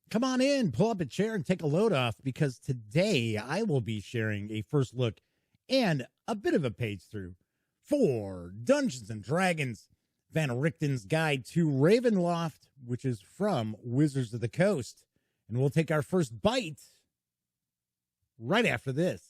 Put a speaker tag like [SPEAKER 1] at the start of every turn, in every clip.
[SPEAKER 1] Come on in, pull up a chair and take a load off, because today I will be sharing a first look and a bit of a page through for Dungeons & Dragons Van Richten's Guide to Ravenloft, which is from Wizards of the Coast. And we'll take our first bite right after this.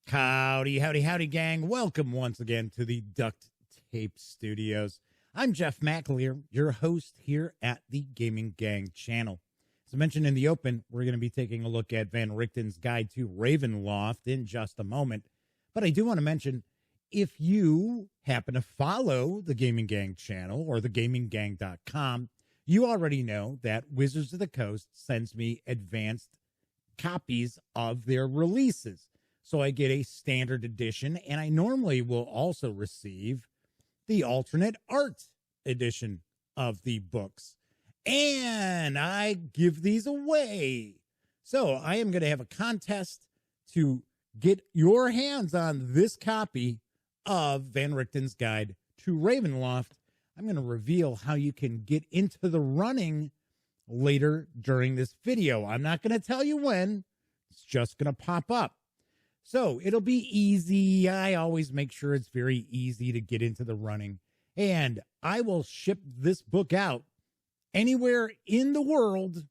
[SPEAKER 1] Howdy, howdy, howdy, gang. Welcome once again to the Duct Tape Studios. I'm Jeff McAleer, your host here at the Gaming Gang channel. As I mentioned in the open, we're going to be taking a look at Van Richten's Guide to Ravenloft in just a moment. But I do want to mention, if you happen to follow the Gaming Gang channel or thegaminggang.com, you already know that Wizards of the Coast sends me advanced copies of their releases. So I get a standard edition, and I normally will also receive the alternate art edition of the books. And I give these away. So I am going to have a contest to get your hands on this copy of Van Richten's Guide to Ravenloft. I'm going to reveal how you can get into the running later during this video. I'm not going to tell you when. It's just going to pop up. So it'll be easy. I always make sure it's very easy to get into the running. And I will ship this book out anywhere in the world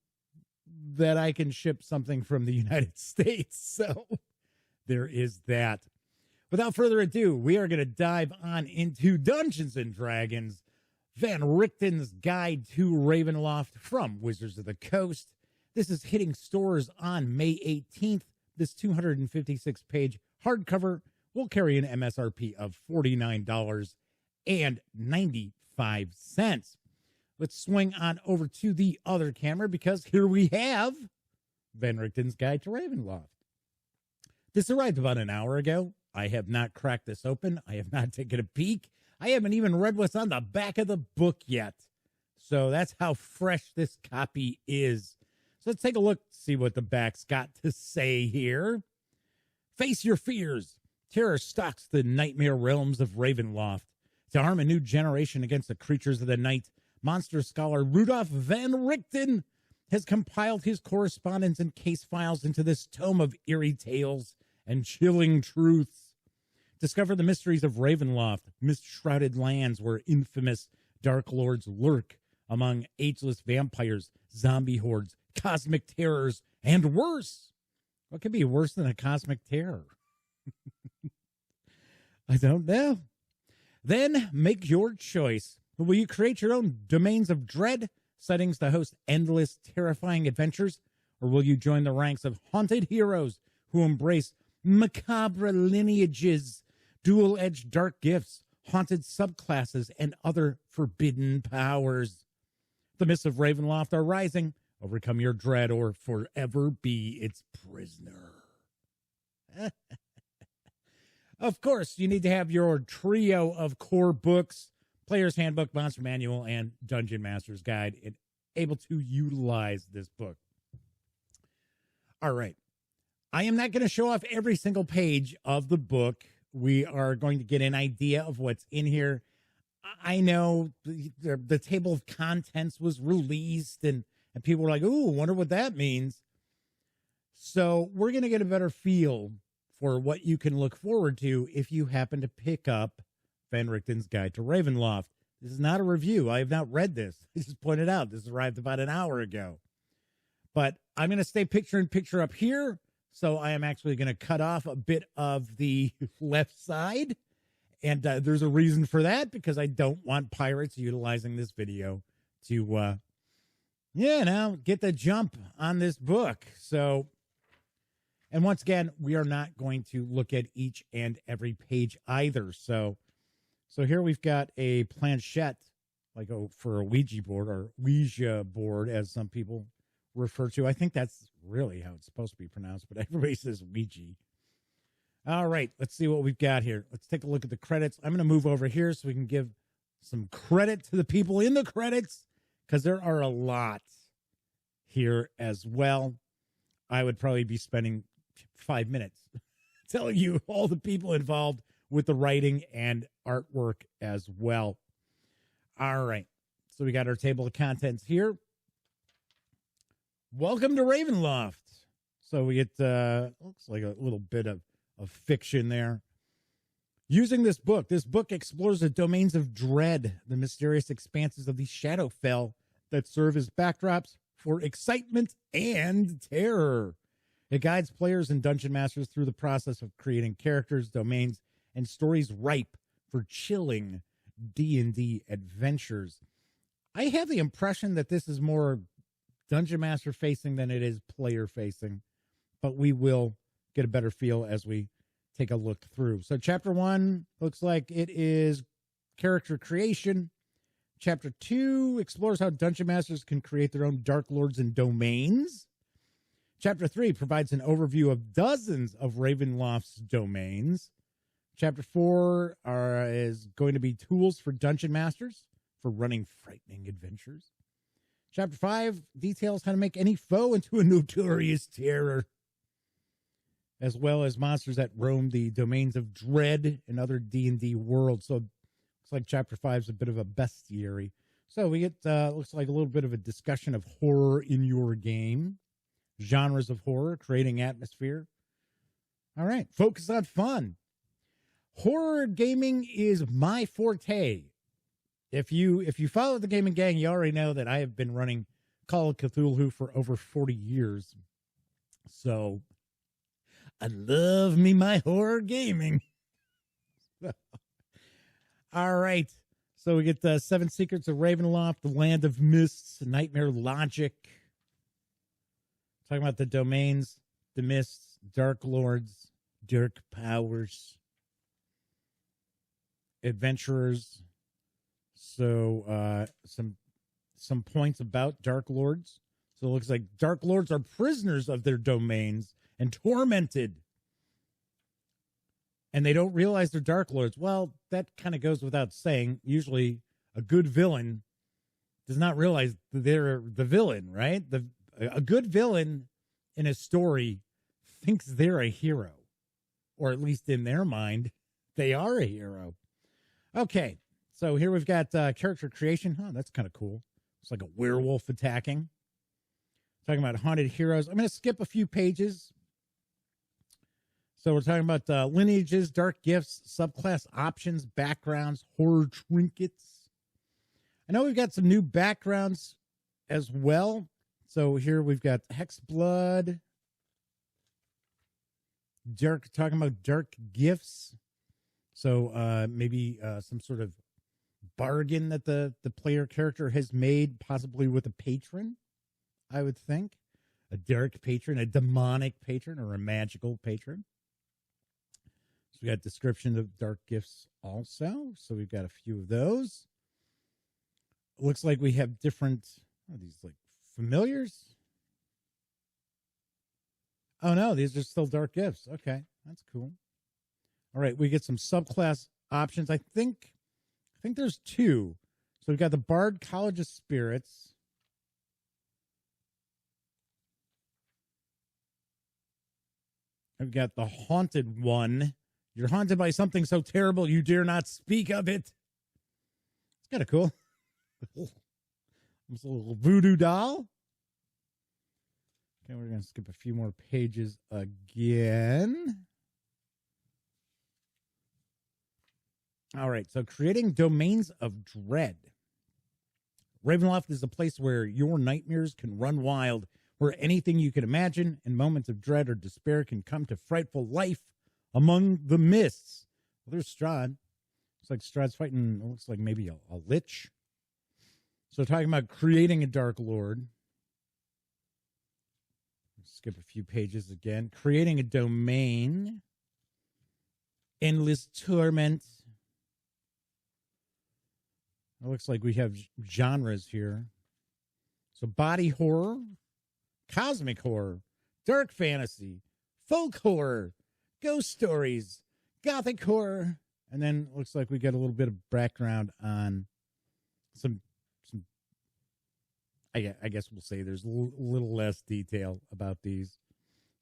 [SPEAKER 1] that I can ship something from the United States. So there is that. Without further ado, we are going to dive on into Dungeons & Dragons Van Richten's Guide to Ravenloft from Wizards of the Coast. This is hitting stores on May 18th. This 256-page hardcover will carry an MSRP of $49.95. Let's swing on over to the other camera, because here we have Van Richten's Guide to Ravenloft. This arrived about an hour ago. I have not cracked this open. I have not taken a peek. I haven't even read what's on the back of the book yet. So that's how fresh this copy is. So let's take a look, see what the back's got to say here. Face your fears. Terror stalks the nightmare realms of Ravenloft. To arm a new generation against the creatures of the night, monster scholar Rudolf Van Richten has compiled his correspondence and case files into this tome of eerie tales and chilling truths. Discover the mysteries of Ravenloft, mist-shrouded lands where infamous dark lords lurk among ageless vampires, zombie hordes, cosmic terrors, and worse. What could be worse than a cosmic terror? I don't know. Then make your choice. Will you create your own domains of dread, settings to host endless, terrifying adventures? Or will you join the ranks of haunted heroes who embrace macabre lineages, dual-edged dark gifts, haunted subclasses, and other forbidden powers? The mists of Ravenloft are rising. Overcome your dread or forever be its prisoner. Of course, you need to have your trio of core books, Player's Handbook, Monster Manual, and Dungeon Master's Guide, and able to utilize this book. All right. I am not going to show off every single page of the book. We are going to get an idea of what's in here. I know the table of contents was released, and people were like, ooh, wonder what that means. So we're going to get a better feel for what you can look forward to if you happen to pick up Van Richten's Guide to Ravenloft. This is not a review. I have not read this. I just pointed out this arrived about an hour ago. But I'm going to stay picture-in-picture up here. So I am actually going to cut off a bit of the left side. And there's a reason for that, because I don't want pirates utilizing this video to get the jump on this book. So, and once again, we are not going to look at each and every page either. So here we've got a planchette, like for a Ouija board, or Ouija board, as some people refer to. I think that's really how it's supposed to be pronounced, but everybody says Ouija. All right, let's see what we've got here. Let's take a look at the credits. I'm going to move over here so we can give some credit to the people in the credits. because there are a lot here as well. I would probably be spending 5 minutes telling you all the people involved with the writing and artwork as well. All right. So we got our table of contents here. Welcome to Ravenloft. So we get, looks like a little bit of fiction there. Using this book explores the domains of dread, the mysterious expanses of the Shadowfell that serve as backdrops for excitement and terror. It guides players and dungeon masters through the process of creating characters, domains, and stories ripe for chilling D&D adventures. I have the impression that this is more dungeon master facing than it is player facing, but we will get a better feel as we take a look through. So chapter 1 looks like it is character creation. Chapter 2 explores how dungeon masters can create their own dark lords and domains. Chapter 3 provides an overview of dozens of Ravenloft's domains. Chapter 4 is going to be tools for dungeon masters for running frightening adventures. Chapter 5 details how to make any foe into a notorious terror, as well as monsters that roam the domains of dread and other D&D worlds. So it looks like Chapter 5 is a bit of a bestiary. So we get, looks like a little bit of a discussion of horror in your game, genres of horror, creating atmosphere. All right, focus on fun. Horror gaming is my forte. If you follow the Gaming Gang, you already know that I have been running Call of Cthulhu for over 40 years. So I love me my horror gaming. All right. So we get the 7 Secrets of Ravenloft, the Land of Mists, Nightmare Logic. Talking about the domains, the mists, dark lords, dark powers, adventurers. So some points about dark lords. So it looks like dark lords are prisoners of their domains and tormented, and they don't realize they're dark lords. Well, that kind of goes without saying. Usually a good villain does not realize that they're the villain, right? A good villain in a story thinks they're a hero, or at least in their mind, they are a hero. Okay, so here we've got character creation. Oh, that's kind of cool. It's like a werewolf attacking. Talking about haunted heroes. I'm going to skip a few pages. So we're talking about lineages, dark gifts, subclass options, backgrounds, horror trinkets. I know we've got some new backgrounds as well. So here we've got Hexblood. Talking about dark gifts. So maybe some sort of bargain that the player character has made, possibly with a patron, I would think. A dark patron, a demonic patron, or a magical patron. So we got description of dark gifts also. So we've got a few of those. It looks like we have different, these like familiars? Oh no, these are still dark gifts. Okay, that's cool. All right, we get some subclass options. I think there's 2. So we've got the Bard College of Spirits. I've got the Haunted One. You're haunted by something so terrible you dare not speak of it. It's kind of cool. It's a little voodoo doll. Okay, we're going to skip a few more pages again. All right, so creating domains of dread. Ravenloft is a place where your nightmares can run wild, where anything you can imagine in moments of dread or despair can come to frightful life among the mists. Well, there's Strahd. Looks like Strahd's fighting, looks like maybe a lich. So talking about creating a Dark Lord. Skip a few pages again. Creating a domain. Endless Torment. It looks like we have genres here. So body horror, cosmic horror, dark fantasy, folk horror, ghost stories, gothic horror, and then it looks like we get a little bit of background on some I guess we'll say there's a little less detail about these.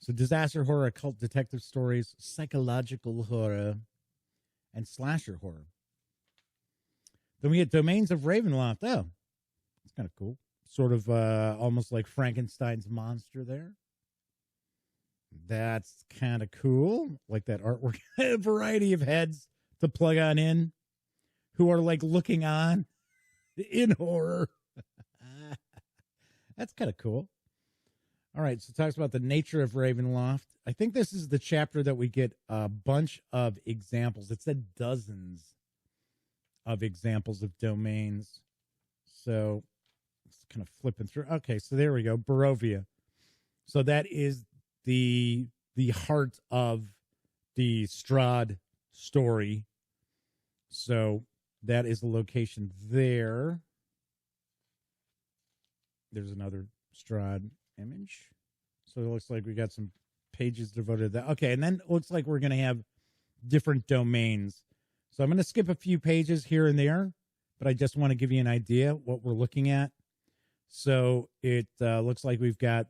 [SPEAKER 1] So disaster horror, occult detective stories, psychological horror, and slasher horror. Then we get Domains of Ravenloft. Oh, that's kind of cool. Sort of almost like Frankenstein's monster there. That's kind of cool. Like that artwork. A variety of heads to plug on in who are like looking on in horror. That's kind of cool. All right, so it talks about the nature of Ravenloft. I think this is the chapter that we get a bunch of examples. It said dozens of examples of domains. So it's kind of flipping through. Okay, so there we go, Barovia. So that is the heart of the Strahd story. So that is the location there. There's another Strahd image. So it looks like we got some pages devoted to that. Okay, and then it looks like we're going to have different domains. So I'm going to skip a few pages here and there, but I just want to give you an idea what we're looking at. So it looks like we've got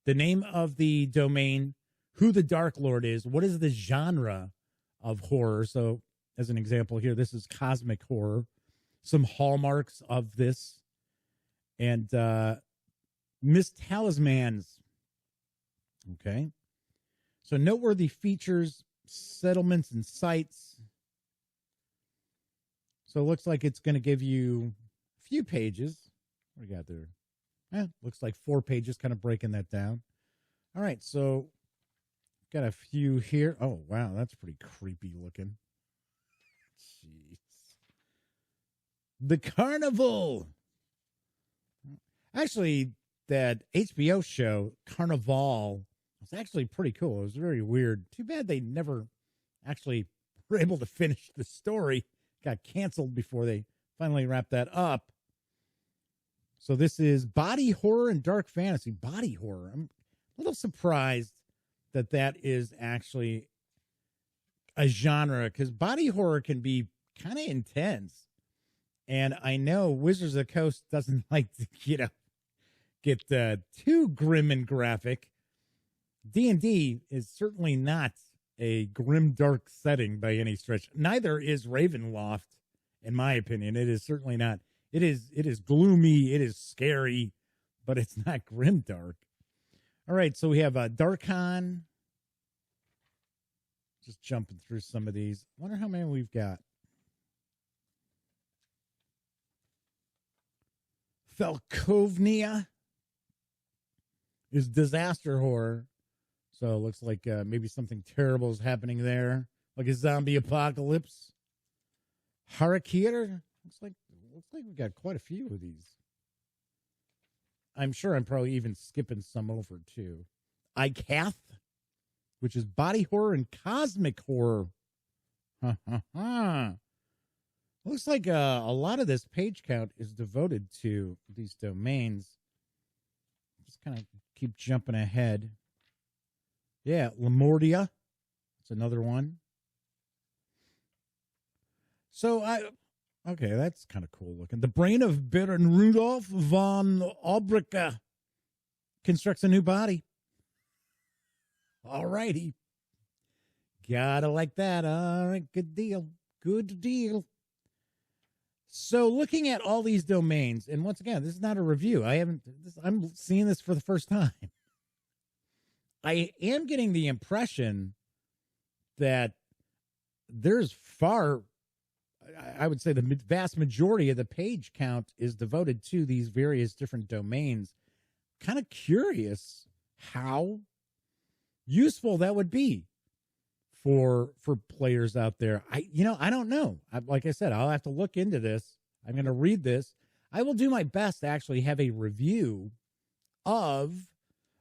[SPEAKER 1] the name of the domain, who the Dark Lord is, what is the genre of horror. So as an example here, this is cosmic horror, some hallmarks of this, and Mist Talismans. Okay. So noteworthy features, settlements, and sites. So it looks like it's going to give you a few pages. What do you got there? Looks like 4 pages, kind of breaking that down. All right, so got a few here. Oh, wow, that's pretty creepy looking. Jeez. The Carnival. Actually, that HBO show, Carnival, was actually pretty cool. It was very weird. Too bad they never actually were able to finish the story. Got canceled before they finally wrapped that up. So this is body horror and dark fantasy. Body horror. I'm a little surprised that that is actually a genre, because body horror can be kind of intense. And I know Wizards of the Coast doesn't like to, get too grim and graphic. D&D is certainly not a grim, dark setting by any stretch. Neither is Ravenloft, in my opinion. It is certainly not. It is gloomy, it is scary, but it's not grim dark. All right, so we have Darkon. Just jumping through some of these. I wonder how many we've got. Falkovnia is disaster horror. So it looks like maybe something terrible is happening there, like a zombie apocalypse. Harakir looks like we've got quite a few of these. I'm sure I'm probably even skipping some over too. Ikath, which is body horror and cosmic horror. Looks like a lot of this page count is devoted to these domains. Just kind of keep jumping ahead. Yeah, Lamordia. That's another one. So okay, that's kind of cool looking. The brain of Baron Rudolf von Obrika constructs a new body. All righty. Gotta like that. All right, good deal. Good deal. So looking at all these domains, and once again, this is not a review. I'm seeing this for the first time. I am getting the impression that there's I would say the vast majority of the page count is devoted to these various different domains. Kind of curious how useful that would be for players out there. I don't know. Like I said, I'll have to look into this. I'm going to read this. I will do my best to actually have a review of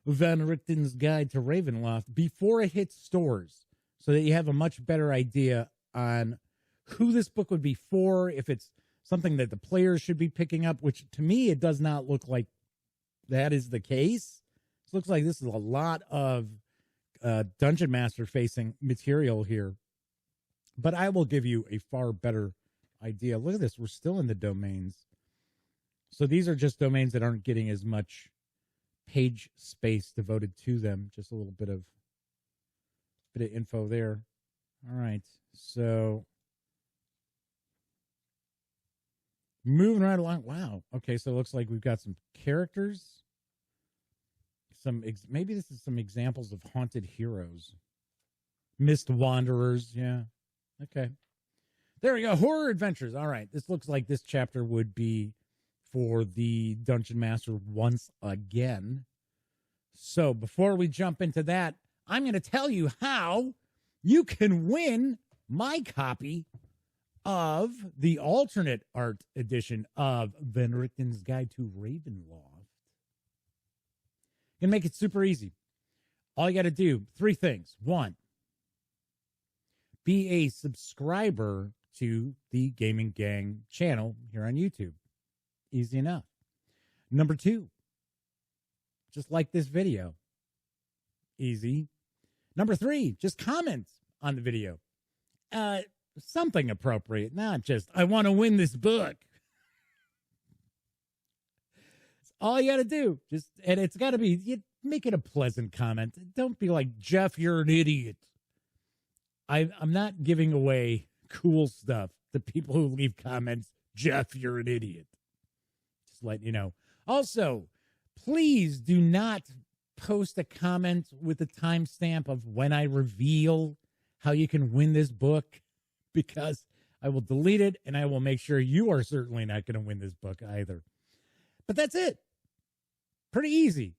[SPEAKER 1] Van Richten's Guide to Ravenloft before it hits stores, so that you have a much better idea on who this book would be for, if it's something that the players should be picking up, which to me, it does not look like that is the case. It looks like this is a lot of Dungeon Master facing material here, but I will give you a far better idea. Look at this. We're still in the domains. So these are just domains that aren't getting as much page space devoted to them. Just a little bit of info there. All right. So moving right along. Wow. Okay, so it looks like we've got some characters. Maybe this is some examples of haunted heroes. Mist Wanderers, yeah. Okay. There we go. Horror adventures. All right. This looks like this chapter would be for the Dungeon Master once again. So before we jump into that, I'm going to tell you how you can win my copy of the alternate art edition of Van Richten's Guide to Ravenloft. You can make it super easy. All you got to do, 3 things. 1, be a subscriber to the Gaming Gang channel here on YouTube. Easy enough. Number 2, just like this video. Easy. Number 3, just comment on the video. Something appropriate, not just, I want to win this book. It's all you got to do. And it's got to be, you make it a pleasant comment. Don't be like, Jeff, you're an idiot. I'm not giving away cool stuff to people who leave comments. Jeff, you're an idiot. Just letting you know. Also, please do not post a comment with the timestamp of when I reveal how you can win this book, because I will delete it and I will make sure you are certainly not going to win this book either. But that's it. Pretty easy.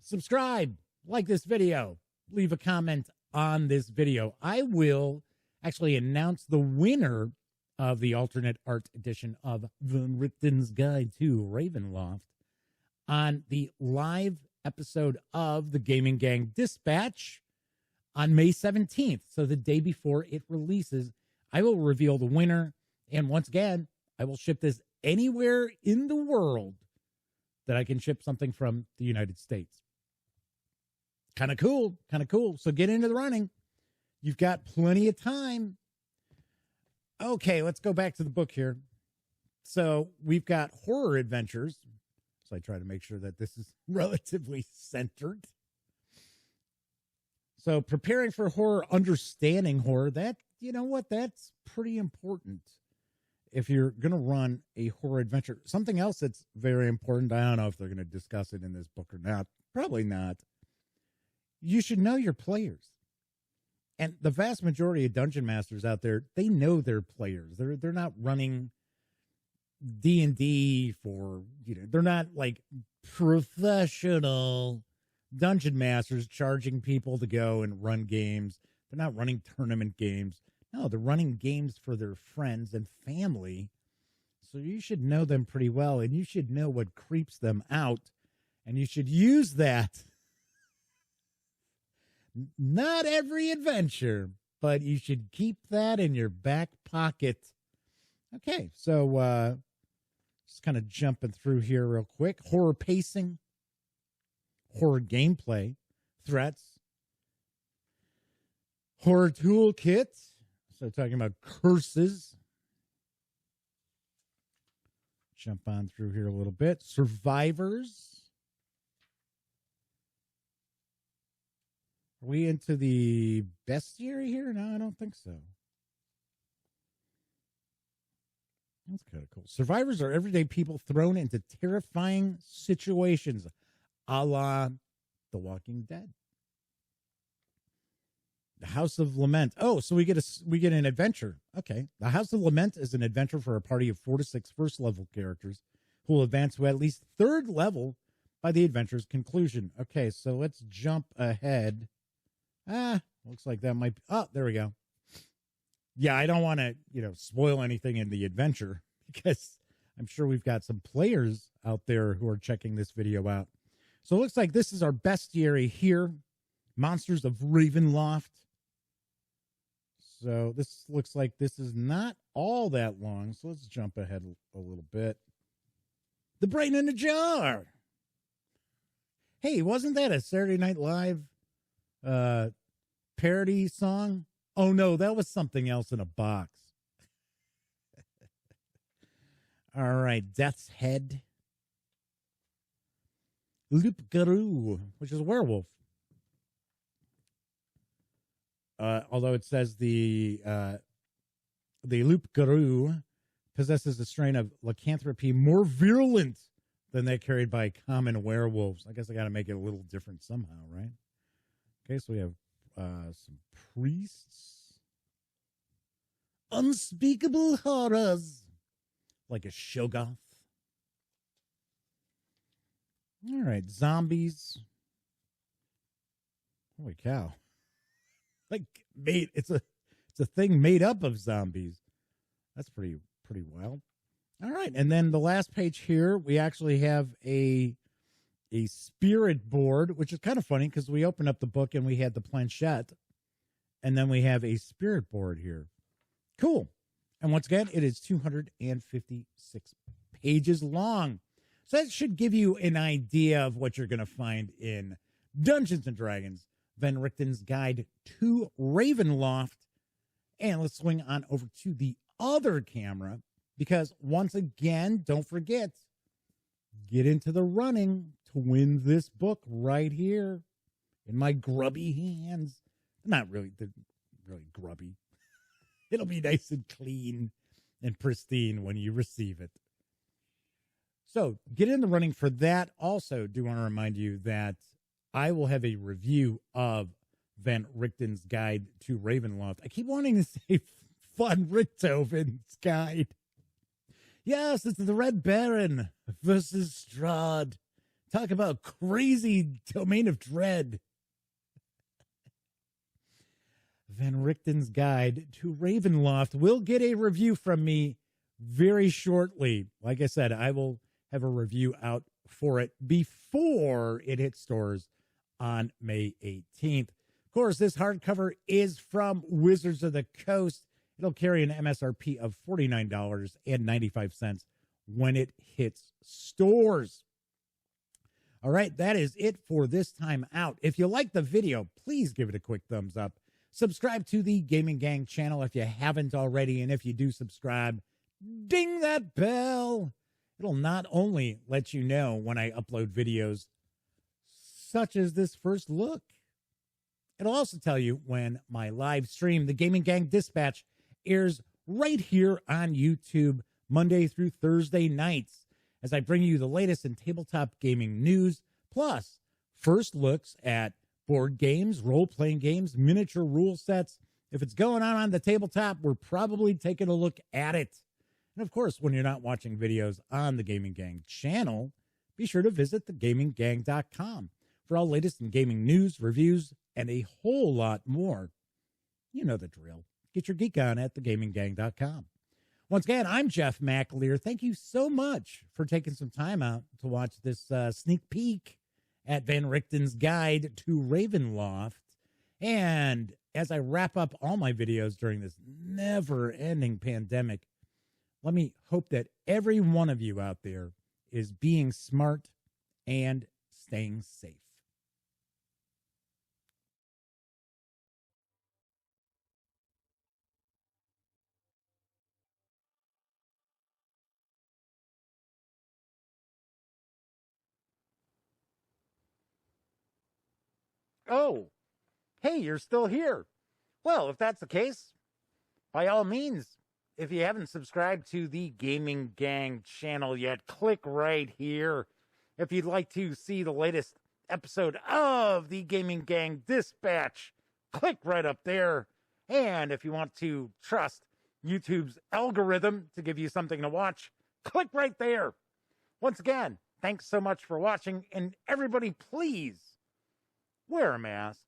[SPEAKER 1] Subscribe, like this video, leave a comment on this video. I will actually announce the winner of the alternate art edition of Van Richten's Guide to Ravenloft on the live episode of the Gaming Gang Dispatch on May 17th. So the day before it releases, I will reveal the winner. And once again, I will ship this anywhere in the world that I can ship something from the United States. Kind of cool. So get into the running. You've got plenty of time. Okay, let's go back to the book here. So we've got horror adventures. So I try to make sure that this is relatively centered. So preparing for horror, understanding horror, that, you know what, that's pretty important if you're going to run a horror adventure. Something else that's very important, I don't know if they're going to discuss it in this book or not. Probably not. You should know your players. And the vast majority of dungeon masters out there, they know their players. They're not running D&D for, they're not like professional dungeon masters charging people to go and run games. They're not running tournament games. No, they're running games for their friends and family. So you should know them pretty well, and you should know what creeps them out, and you should use that. Not every adventure, but you should keep that in your back pocket. Okay, so just kind of jumping through here real quick. Horror pacing, horror gameplay, threats, horror toolkit. So talking about curses. Jump on through here a little bit. Survivors. Are we into the bestiary here? No, I don't think so. That's kind of cool. Survivors are everyday people thrown into terrifying situations, a la The Walking Dead. The House of Lament. Oh, so we get an adventure. Okay. The House of Lament is an adventure for a party of 4 to 6 first level characters who will advance to at least 3rd level by the adventure's conclusion. Okay, so let's jump ahead. Looks like that might be, there we go. Yeah, I don't want to, spoil anything in the adventure, because I'm sure we've got some players out there who are checking this video out. So it looks like this is our bestiary here. Monsters of Ravenloft. So this looks like this is not all that long. So let's jump ahead a little bit. The Brain in a Jar. Hey, wasn't that a Saturday Night Live parody song? Oh no, that was something else in a box. All right, Death's Head. Loup-garou, which is a werewolf. Although it says the loup-garou possesses a strain of lycanthropy more virulent than that carried by common werewolves. I guess I got to make it a little different somehow, right? Okay, so we have some priests. Unspeakable horrors, like a Shoggoth. All right, zombies. Holy cow! Like it's a thing made up of zombies. That's pretty wild. All right, and then the last page here, we actually have a spirit board, which is kind of funny because we opened up the book and we had the planchette, and then we have a spirit board here. Cool. And once again, it is 256 pages long. So that should give you an idea of what you're going to find in Dungeons & Dragons, Van Richten's Guide to Ravenloft. And let's swing on over to the other camera, because once again, don't forget, get into the running to win this book right here in my grubby hands. They're really grubby. It'll be nice and clean and pristine when you receive it. So get in the running for that. Also, do want to remind you that I will have a review of Van Richten's Guide to Ravenloft. I keep wanting to say Van Richten's Guide. Yes, it's the Red Baron versus Strahd. Talk about crazy domain of dread. Van Richten's Guide to Ravenloft will get a review from me very shortly. Like I said, I will have a review out for it before it hits stores on May 18th. Of course, this hardcover is from Wizards of the Coast. It'll carry an MSRP of $49.95 when it hits stores. All right, that is it for this time out. If you like the video, please give it a quick thumbs up. Subscribe to the Gaming Gang channel if you haven't already, and if you do subscribe, ding that bell. It'll not only let you know when I upload videos such as this first look, it'll also tell you when my live stream, the Gaming Gang Dispatch, airs right here on YouTube Monday through Thursday nights, as I bring you the latest in tabletop gaming news, plus first looks at board games, role-playing games, miniature rule sets. If it's going on the tabletop, we're probably taking a look at it. And of course, when you're not watching videos on the Gaming Gang channel, be sure to visit thegaminggang.com for all latest in gaming news, reviews, and a whole lot more. You know the drill. Get your geek on at thegaminggang.com. Once again, I'm Jeff McAleer. Thank you so much for taking some time out to watch this sneak peek at Van Richten's Guide to Ravenloft. And as I wrap up all my videos during this never-ending pandemic, let me hope that every one of you out there is being smart and staying safe. Oh, hey, you're still here. Well, if that's the case, by all means, if you haven't subscribed to the Gaming Gang channel yet, click right here. If you'd like to see the latest episode of the Gaming Gang Dispatch, click right up there. And if you want to trust YouTube's algorithm to give you something to watch, click right there. Once again, thanks so much for watching, and everybody please wear a mask.